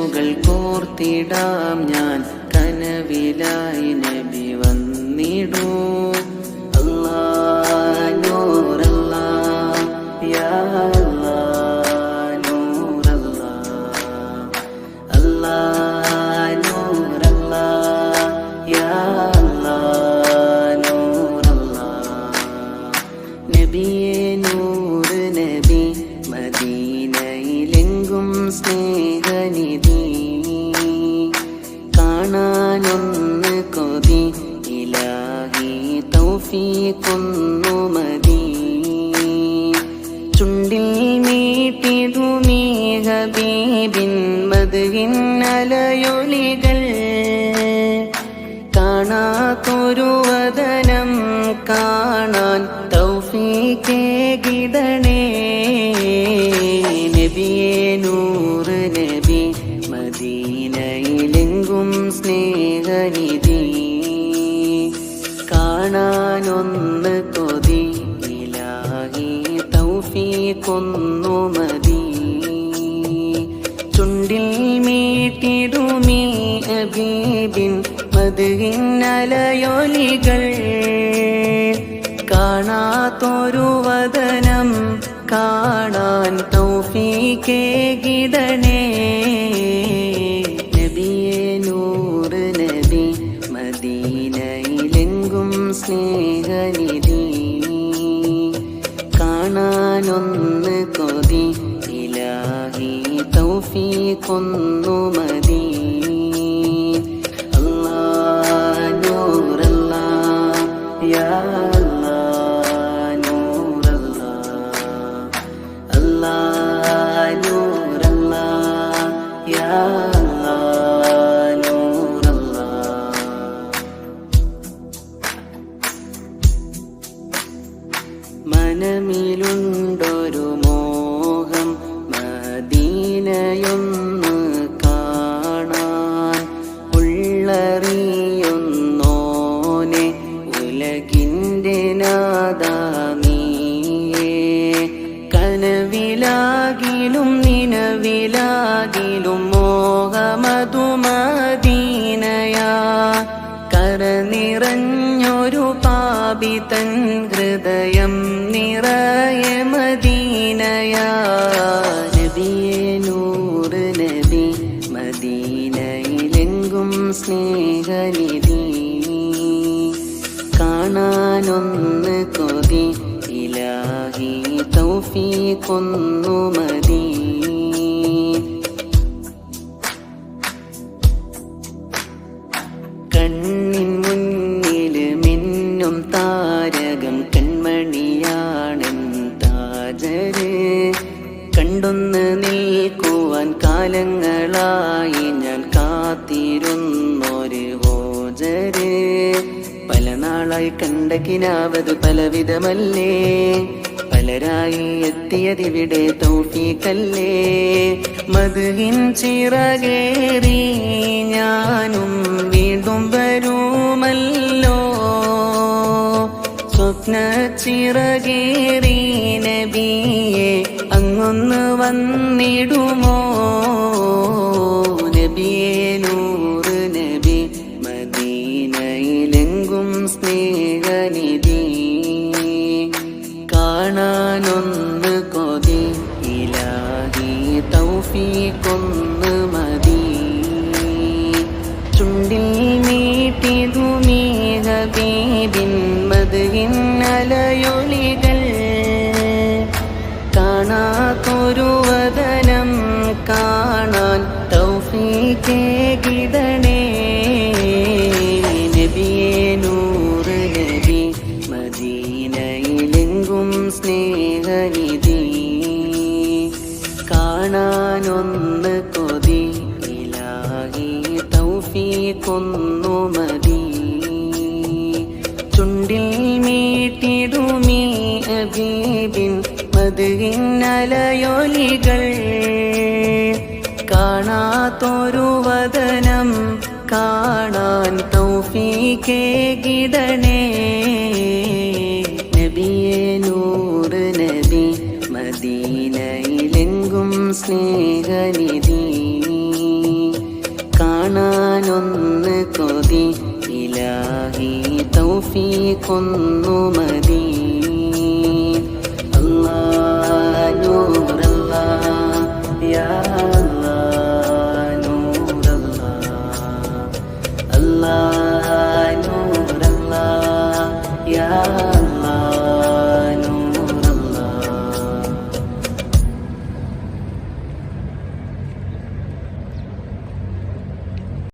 കനവുകൾ കോർത്തിടാം ഞാൻ കനവിലായി നബി വന്നിടൂ അല്ലാഹ് നൂറല്ലാഹ് യാ അല്ലാഹ് നൂറല്ലാഹ് അല്ലാഹ് നൂറല്ലാഹ് യാ അല്ലാഹ് നൂറല്ലാഹ് നബിയേ നൂറ് നബി മദീനയിലെങ്കും സ്നേഹനിധി കാണാനൊന്ന് കൊതി ഇലാഹി തൗഫീഖൊന്നു മതി ചുണ്ടിൽ മീട്ടിടുമീ ഹബീബിൻ മദ്ഹിൻ അലയൊലികൾ കാണാത്തൊരു വദനം കാണാൻ തൗഫീഖേകിടണേ നബിയേ നൂറ് നബി മദീനയിലെങ്കും സ്നേഹനിധി കാണാനൊന്ന് കൊതി ഇലാഹി തൗഫീഖൊന്നു മതി ചുണ്ടിൽ മീട്ടിടുമീ ഹബീബിൻ മദ്ഹിൻ അലയൊലികൾ കാണാത്തൊരു വദനം കാണാൻ തൗഫീഖേകിടണേ നബിയേ നൂറ് നബി മദീനയിലെങ്കും സ്നേഹനിധി കാണാനൊന്ന് കൊതി ഇലാഹി തൗഫീഖൊന്നു മതി അല്ലാഹ് നൂറല്ലാഹ് യാ അല്ലാഹ് നൂറല്ലാഹ് അല്ലാഹ് നൂറല്ലാഹ് യാ അല്ലാഹ് നൂറല്ലാഹ് മനമിലുണ്ടൊരു മോഹം മദീനയൊന്ന് കാണാൻ ഉള്ളറിയുന്നോനെ ഉലകിൻ്റെ നാദാമീയേ കനവിലാകിലും നിനവിലാകിലും മോഹമതു മദീനയാ കരനിറഞ്ഞൊരു പാപിതൻ ഹൃദയം നിറയെ മദീനയാ നബിയേ നൂറ് നബി മദീനയിലെങ്കും സ്നേഹനിധി കാണാനൊന്ന് കൊതി ഇലാഹി തൗഫീഖൊന്നു മതി കണ്ണിൻ മുന്നിൽ മിന്നും താരകം കൺമണിയാണെൻ താജര് കണ്ടൊന്ന് നിൽക്കുവാൻ കാലങ്ങളായി ഞാൻ കാത്തിരുന്നൊരു ഹോജര് പല നാളായി കണ്ട കിനാവത് പലവിധമല്ലേ പലരായി എത്തിയതിവിടെ തൗഫീഖല്ലേ മദ്ഹിൻ ചിറകേറി ഞാനും വീണ്ടും വരുമല്ലോ സ്വപ്ന ചിറകേറി നബിയെ അങ്ങൊന്ന് വന്നിടുമോ നബിയേ നൂറ് നബി മദീനയിലെങ്കും സ്നേഹനിധി കാണാനൊന്ന് കൊതി ഇലാഹി തൗഫീഖൊന്ന് മതി ചുണ്ടിൽ മീട്ടിടുമീ ഹബീബിൻ മദ്ഹിൻ അലയൊലികൾ കാണാത്തൊരു വദനം കാണാൻ തൗഫീഖേകിടണേ നബിയേ നൂറ് നബി മദീനയിലെങ്കും സ്നേഹനിധി കാണാനൊന്ന് കൊതി ഇലാഹി തൗഫീഖൊന്നു മതി ചുണ്ടിൽ മീട്ടിടുമീ ഹബീബിൻ മദ്ഹിൻ അലയൊലികൾ കാണാത്തൊരു വദനം കാണാൻ തൗഫീഖേകിടണേ നബിയേ നൂറ് നബി മദീനയിലെങ്കും സ്നേഹനിധി കാണാനൊന്ന് കൊതി ഇലാഹി തൗഫീഖൊന്നു മതി. അല്ലാഹ് നൂറല്ലാഹ് യാ അല്ലാഹ് നൂറല്ലാഹ് അല്ലാഹ് നൂറല്ലാഹ് യാ